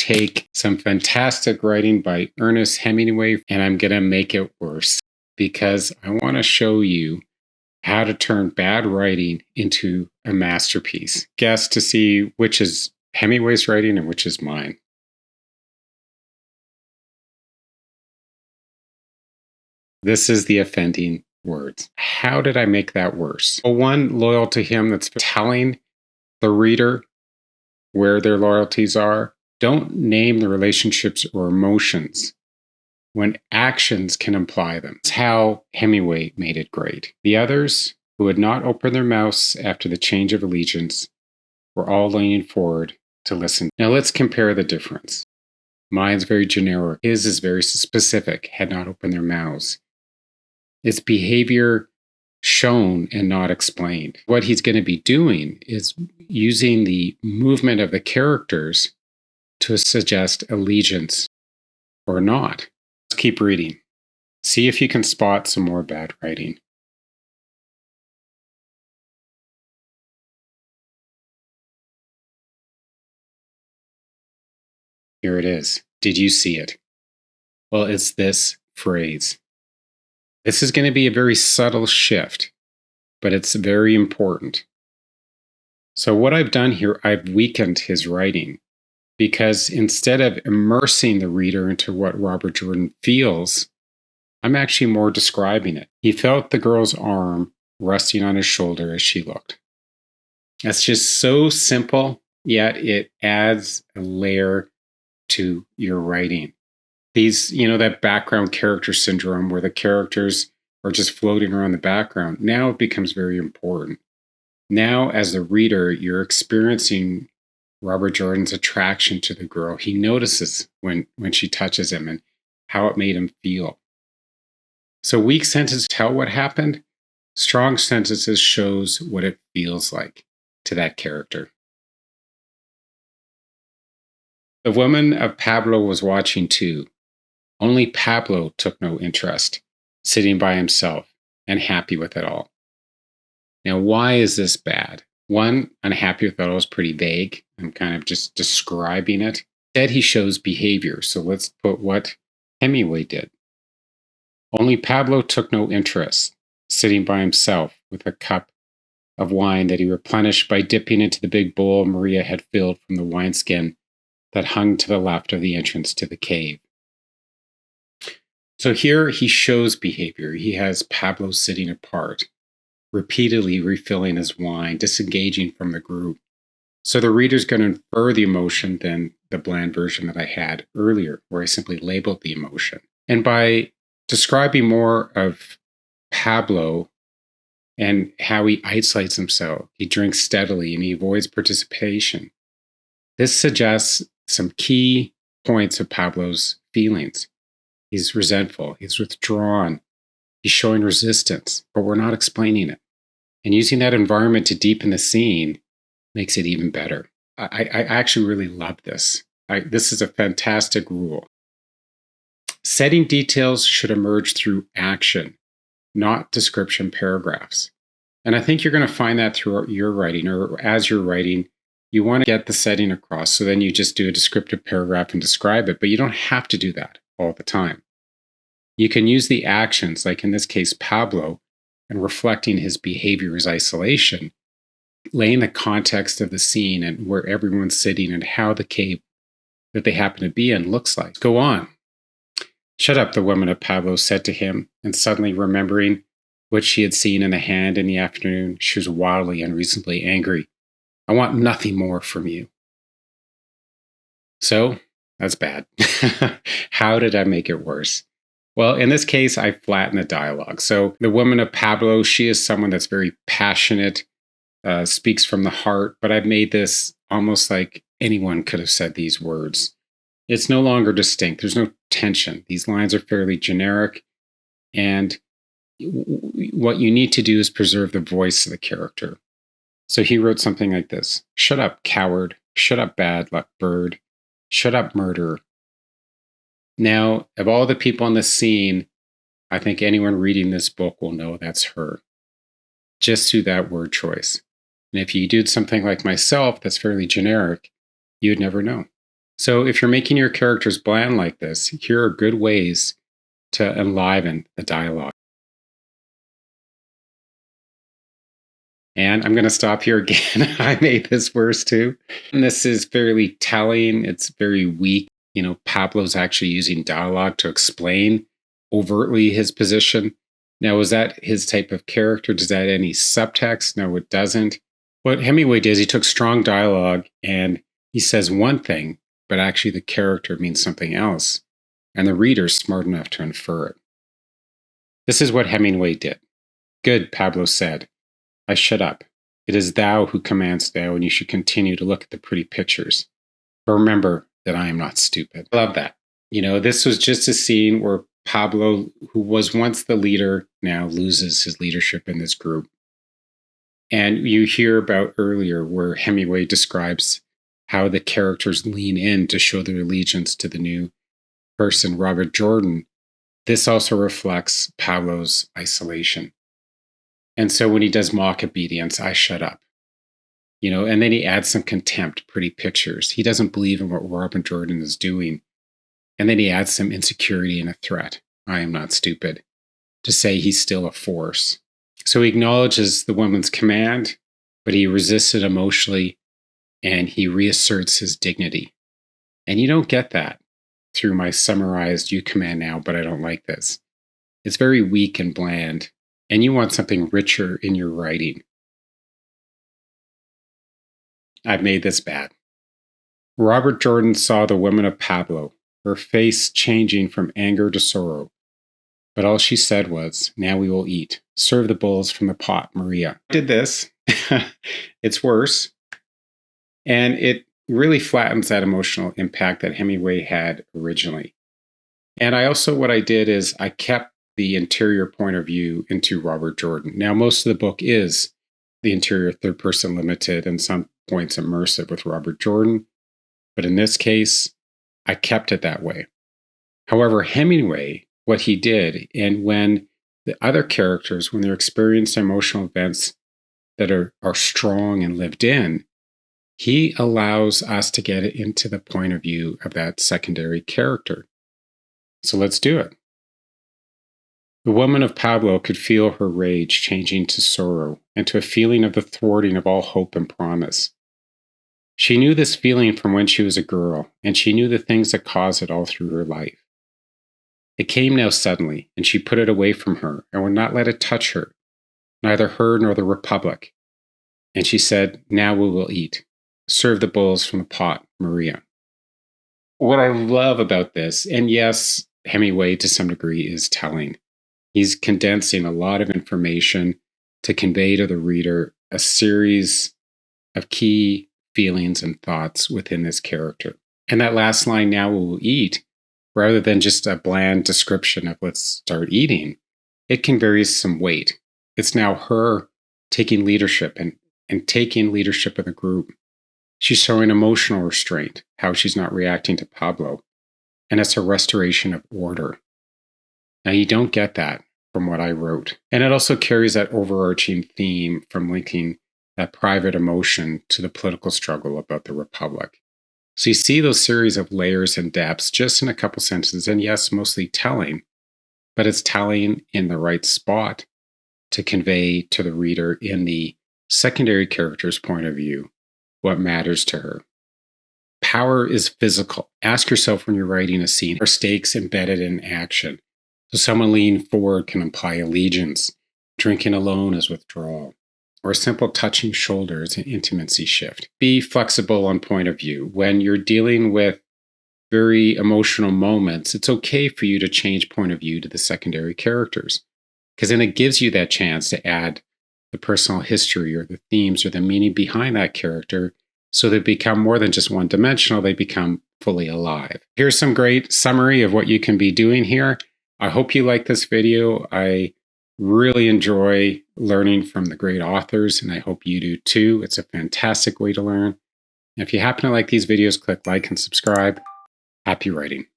take some fantastic writing by Ernest Hemingway and I'm going to make it worse because I want to show you how to turn bad writing into a masterpiece. Guess to see which is Hemingway's writing and which is mine. This is the offending words. How did I make that worse? Well, one, loyal to him, that's telling the reader where their loyalties are. Don't name the relationships or emotions when actions can imply them. That's how Hemingway made it great. The others, who had not opened their mouths after the change of allegiance, were all leaning forward to listen. Now let's compare the difference. Mine's very generic. His is very specific, had not opened their mouths. It's behavior shown and not explained. What he's going to be doing is using the movement of the characters to suggest allegiance or not. Let's keep reading. See if you can spot some more bad writing. Here it is. Did you see it? Well, it's this phrase. This is going to be a very subtle shift, but it's very important. So what I've done here, I've weakened his writing because instead of immersing the reader into what Robert Jordan feels, I'm actually more describing it. He felt the girl's arm resting on his shoulder as she looked. That's just so simple, yet it adds a layer to your writing. These, that background character syndrome where the characters are just floating around the background, now it becomes very important. Now, as the reader, you're experiencing Robert Jordan's attraction to the girl. He notices when she touches him and how it made him feel. So weak sentences tell what happened. Strong sentences shows what it feels like to that character. The woman of Pablo was watching too. Only Pablo took no interest, sitting by himself and happy with it all. Now, why is this bad? One, unhappy with it all is pretty vague. I'm kind of just describing it. Instead, he shows behavior. So let's put what Hemingway did. Only Pablo took no interest, sitting by himself with a cup of wine that he replenished by dipping into the big bowl Maria had filled from the wineskin that hung to the left of the entrance to the cave. So here he shows behavior. He has Pablo sitting apart, repeatedly refilling his wine, disengaging from the group. So the reader's going to infer the emotion than the bland version that I had earlier, where I simply labeled the emotion. And by describing more of Pablo and how he isolates himself, he drinks steadily and he avoids participation. This suggests some key points of Pablo's feelings. He's resentful, he's withdrawn, he's showing resistance, but we're not explaining it. And using that environment to deepen the scene makes it even better. I actually really love this. This is a fantastic rule. Setting details should emerge through action, not description paragraphs. And I think you're going to find that throughout your writing, or as you're writing, you want to get the setting across. So then you just do a descriptive paragraph and describe it, but you don't have to do that all the time. You can use the actions, like in this case, Pablo, and reflecting his behavior as isolation, laying the context of the scene and where everyone's sitting and how the cave that they happen to be in looks like. Go on. Shut up, the woman of Pablo said to him, and suddenly remembering what she had seen in the hand in the afternoon, she was wildly, unreasonably angry. I want nothing more from you. So, that's bad. How did I make it worse? Well, in this case, I flattened the dialogue. So the woman of Pablo, she is someone that's very passionate, speaks from the heart, but I've made this almost like anyone could have said these words. It's no longer distinct. There's no tension. These lines are fairly generic, and what you need to do is preserve the voice of the character. So he wrote something like this. Shut up, coward. Shut up, bad luck bird. Shut up, murderer. Now, of all the people in the scene, I think anyone reading this book will know that's her, just through that word choice. And if you did something like myself that's fairly generic, you'd never know. So if you're making your characters bland like this, here are good ways to enliven the dialogue. And I'm going to stop here again. I made this worse too. And this is fairly telling. It's very weak. Pablo's actually using dialogue to explain overtly his position. Now, is that his type of character? Does that add any subtext? No, it doesn't. What Hemingway did is he took strong dialogue and he says one thing, but actually the character means something else. And the reader's smart enough to infer it. This is what Hemingway did. Good, Pablo said. I shut up. It is thou who commands thou, and you should continue to look at the pretty pictures. But remember that I am not stupid. I love that. This was just a scene where Pablo, who was once the leader, now loses his leadership in this group. And you hear about earlier where Hemingway describes how the characters lean in to show their allegiance to the new person, Robert Jordan. This also reflects Pablo's isolation. And so when he does mock obedience, I shut up. And then he adds some contempt, pretty pictures. He doesn't believe in what Robert Jordan is doing. And then he adds some insecurity and a threat. I am not stupid. To say he's still a force. So he acknowledges the woman's command, but he resists it emotionally and he reasserts his dignity. And you don't get that through my summarized, you command now, but I don't like this. It's very weak and bland. And you want something richer in your writing. I've made this bad. Robert Jordan saw the woman of Pablo, her face changing from anger to sorrow. But all she said was, now we will eat. Serve the bowls from the pot, Maria. I did this. It's worse. And it really flattens that emotional impact that Hemingway had originally. And what I did is I kept the interior point of view into Robert Jordan. Now, most of the book is the interior third person limited and some points immersive with Robert Jordan. But in this case, I kept it that way. However, Hemingway, what he did, and when the other characters, when they're experiencing emotional events that are strong and lived in, he allows us to get it into the point of view of that secondary character. So let's do it. The woman of Pablo could feel her rage changing to sorrow and to a feeling of the thwarting of all hope and promise. She knew this feeling from when she was a girl, and she knew the things that caused it all through her life. It came now suddenly, and she put it away from her and would not let it touch her, neither her nor the Republic. And she said, now we will eat. Serve the bowls from the pot, Maria. What I love about this, and yes, Hemingway to some degree is telling. He's condensing a lot of information to convey to the reader a series of key feelings and thoughts within this character. And that last line, now we will eat, rather than just a bland description of let's start eating, it conveys some weight. It's now her taking leadership and taking leadership of the group. She's showing emotional restraint, how she's not reacting to Pablo. And it's a restoration of order. Now, you don't get that from what I wrote. And it also carries that overarching theme from linking that private emotion to the political struggle about the Republic. So you see those series of layers and depths just in a couple sentences, and yes, mostly telling, but it's telling in the right spot to convey to the reader in the secondary character's point of view what matters to her. Power is physical. Ask yourself when you're writing a scene, are stakes embedded in action? So someone leaning forward can imply allegiance. Drinking alone is withdrawal. Or a simple touching shoulder is an intimacy shift. Be flexible on point of view. When you're dealing with very emotional moments, it's okay for you to change point of view to the secondary characters, because then it gives you that chance to add the personal history or the themes or the meaning behind that character, so they become more than just one-dimensional, they become fully alive. Here's some great summary of what you can be doing here. I hope you like this video. I really enjoy learning from the great authors, and I hope you do too. It's a fantastic way to learn. If you happen to like these videos, click like and subscribe. Happy writing.